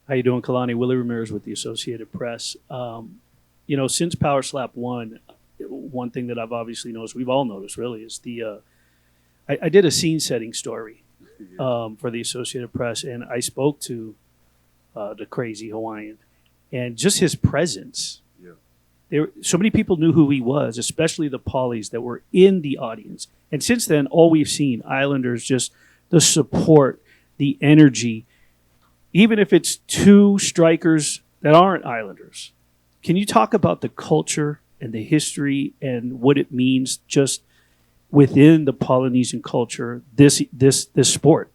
How you doing, Kalani? Willie Ramirez with the Associated Press. Since Power Slap won, one thing that I've obviously noticed, we've all noticed really, is I did a scene setting story Yeah, for the Associated Press, and I spoke to the crazy Hawaiian, and just his presence. yeah. So many people knew who he was, especially the Pollies that were in the audience. And since then, all we've seen Islanders just the support, the energy, even if it's two strikers that aren't Islanders. Can you talk about the culture and the history and what it means just within the Polynesian culture, this sport?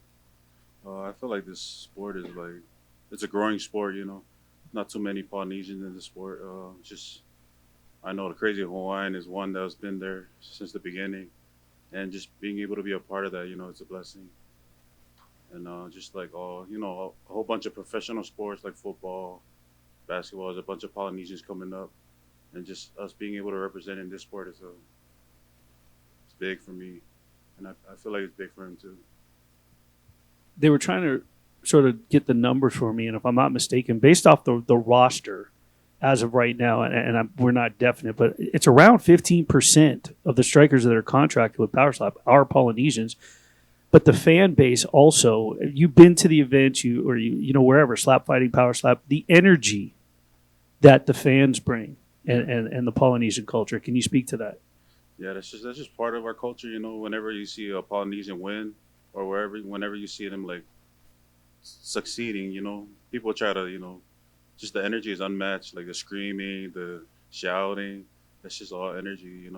I feel like this sport is like it's a growing sport. Not too many Polynesians in the sport. Just I know the crazy Hawaiian is one that's been there since the beginning, and just being able to be a part of that, it's a blessing. And just like all, a whole bunch of professional sports like football, basketball, there's a bunch of Polynesians coming up, and just us being able to represent in this sport it's big for me, and I feel like it's big for him too. They were trying to sort of get the numbers for me, and if I'm not mistaken, based off the roster as of right now, we're not definite, but it's around 15% of the strikers that are contracted with Power Slap are Polynesians. But the fan base also, you've been to the events, you know wherever slap fighting, power slap, the energy that the fans bring Yeah. and the Polynesian culture. Can you speak to that? Yeah, that's just part of our culture. Whenever you see a Polynesian win, or whenever you see them like succeeding, people try to, just the energy is unmatched. Like the screaming, the shouting, that's just all energy.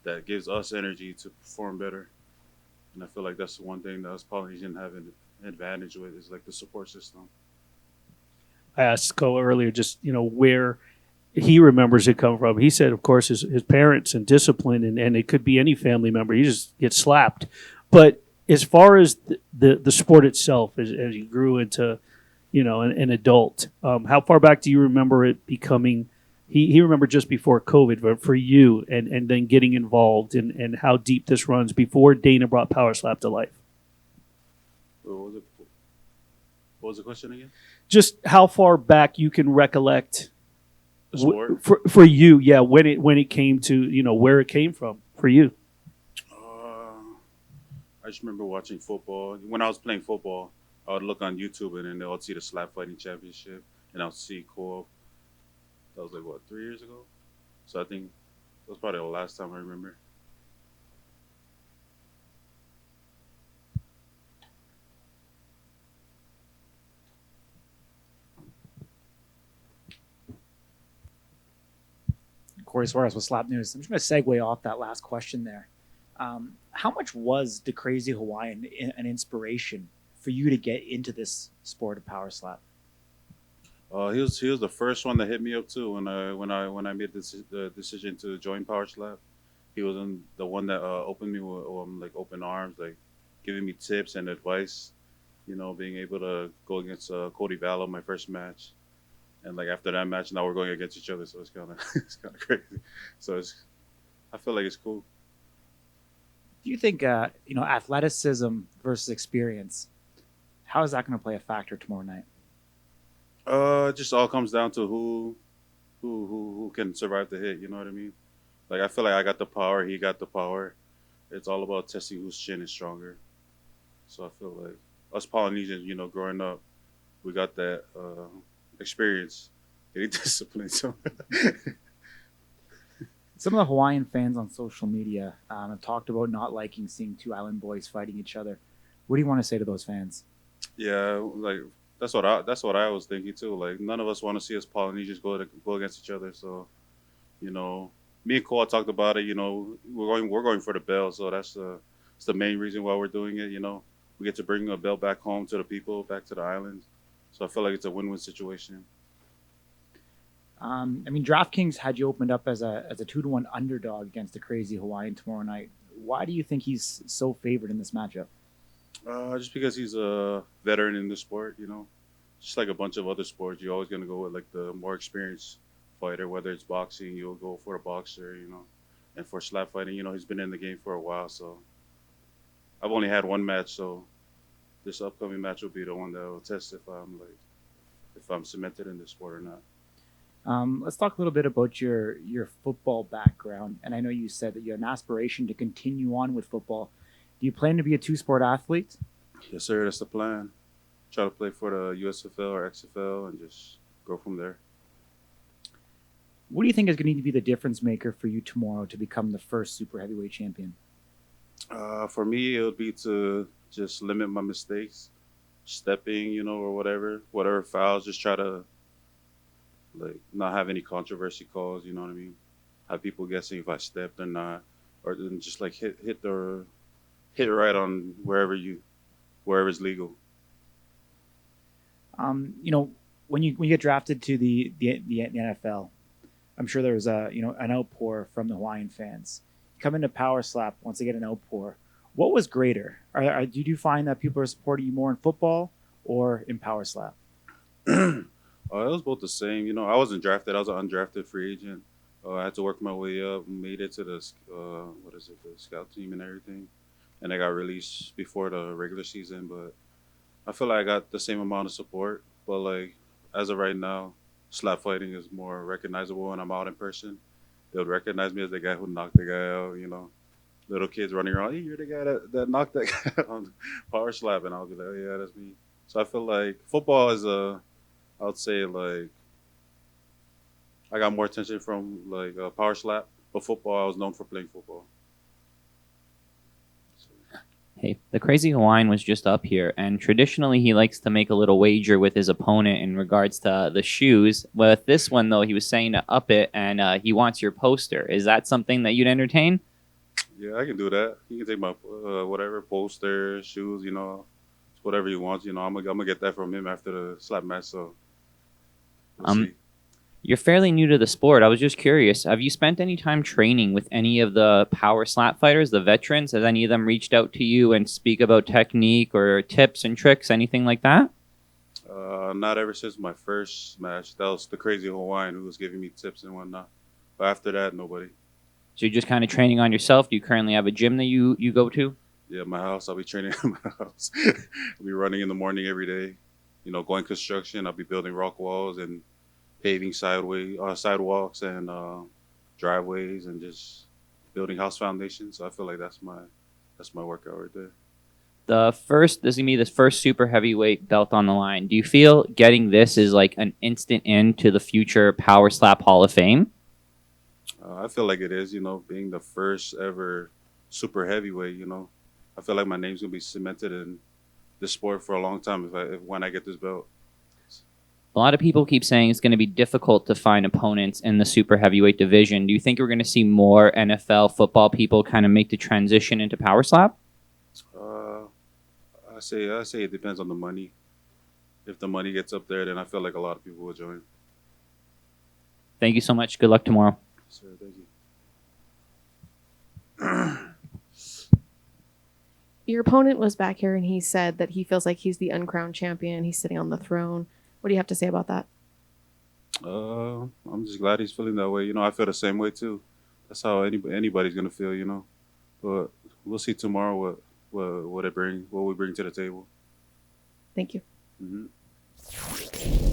That gives us energy to perform better. And I feel like that's the one thing that us Polynesian have an advantage with is like the support system. I asked Ko earlier just, where he remembers it come from. He said, of course, his parents and discipline, and it could be any family member. You just get slapped. But as far as the sport itself, as you grew into, an adult, how far back do you remember it becoming? He remembered just before COVID, but for you, and then getting involved and how deep this runs before Dana brought Power Slap to life. What was it? What was the question again? Just how far back you can recollect The sport. for you, yeah, when it came to where it came from for you. I just remember watching football. When I was playing football, I would look on YouTube and then I would see the slap fighting championship, and I would see co That was like what 3 years ago. So I think that was probably the last time I remember. Corey Suarez with Slap News. I'm just going to segue off that last question there. How much was the Crazy Hawaiian an inspiration for you to get into this sport of power slap? He was the first one that hit me up too when I made the decision to join Power Slap. He was the one that opened me with like open arms, like giving me tips and advice. Being able to go against Cody Vallo my first match, and like after that match, now we're going against each other, so it's kind of it's kind of crazy. So I feel like it's cool. Do you think athleticism versus experience? How is that going to play a factor tomorrow night? It just all comes down to who can survive the hit. You know what I mean? Like I feel like I got the power, he got the power. It's all about testing whose chin is stronger. So I feel like us Polynesians, growing up, we got that experience, getting disciplined. So Some of the Hawaiian fans on social media have talked about not liking seeing two island boys fighting each other. What do you want to say to those fans? yeah, like that's what I was thinking too. Like none of us want to see us Polynesians go against each other. So you know, me and Cole talked about it. We're going for the belt, so that's the main reason why we're doing it. We get to bring a belt back home to the people, back to the islands. So I feel like it's a win-win situation. DraftKings had you opened up as a 2-1 underdog against the Crazy Hawaiian tomorrow night. Why do you think he's so favored in this matchup? Just because he's a veteran in the sport, just like a bunch of other sports, you're always gonna go with like the more experienced fighter. Whether it's boxing, you'll go for a boxer. And for slap fighting, he's been in the game for a while. So I've only had one match, so this upcoming match will be the one that will test if I'm like if I'm cemented in this sport or not. Let's talk a little bit about your football background. And I know you said that you had an aspiration to continue on with football. Do you plan to be a two-sport athlete? Yes, sir. That's the plan. Try to play for the USFL or XFL and just go from there. What do you think is going to be the difference maker for you tomorrow to become the first super heavyweight champion? For me, it would be to just limit my mistakes, stepping, or whatever fouls. Just try to like not have any controversy calls. You know what I mean? Have people guessing if I stepped or not, or then just like hit right on wherever's legal. When you get drafted to the NFL, I'm sure there was an outpour from the Hawaiian fans. You come into Power Slap once they get an outpour. What was greater? Did you find that people are supporting you more in football or in Power Slap? It was both the same. I wasn't drafted. I was an undrafted free agent. I had to work my way up, made it to the the scout team and everything, and I got released before the regular season. But I feel like I got the same amount of support. But like as of right now, slap fighting is more recognizable when I'm out in person. They'll recognize me as the guy who knocked the guy out. Little kids running around, hey, you're the guy that knocked that guy on Power Slap, and I'll be like, oh, yeah, that's me. So I feel like football is I would say like I got more attention from like Power Slap, but football I was known for playing football. So, Hey, the Crazy Hawaiian was just up here, and traditionally he likes to make a little wager with his opponent in regards to the shoes. With this one, though, he was saying to up it, and he wants your poster. Is that something that you'd entertain? yeah, I can do that. He can take my whatever poster, shoes, whatever he wants. I'm gonna get that from him after the slap match. So we'll see. You're fairly new to the sport. I was just curious. Have you spent any time training with any of the power slap fighters, the veterans? Has any of them reached out to you and speak about technique or tips and tricks, anything like that? Not ever since my first match. That was the Crazy Hawaiian who was giving me tips and whatnot. But after that, nobody. So you're just kind of training on yourself? Do you currently have a gym that you go to? Yeah, my house. I'll be training in my house. I'll be running in the morning every day. Going construction. I'll be building rock walls and paving sidewalks and driveways and just building house foundations. So I feel like that's my workout right there. This is gonna be the first super heavyweight belt on the line. Do you feel getting this is like an instant into the future Power Slap Hall of Fame? I feel like it is. Being the first ever super heavyweight. I feel like my name's gonna be cemented in this sport for a long time when I get this belt. A lot of people keep saying it's going to be difficult to find opponents in the super heavyweight division. Do you think we're going to see more NFL football people kind of make the transition into Power Slap? I say it depends on the money. If the money gets up there, then I feel like a lot of people will join. Thank you so much. Good luck tomorrow. Sir, thank you. Your opponent was back here and he said that he feels like he's the uncrowned champion. He's sitting on the throne. What do you have to say about that? I'm just glad he's feeling that way. I feel the same way too. That's how anybody's gonna feel. But we'll see tomorrow what we bring to the table. Thank you. Mm-hmm.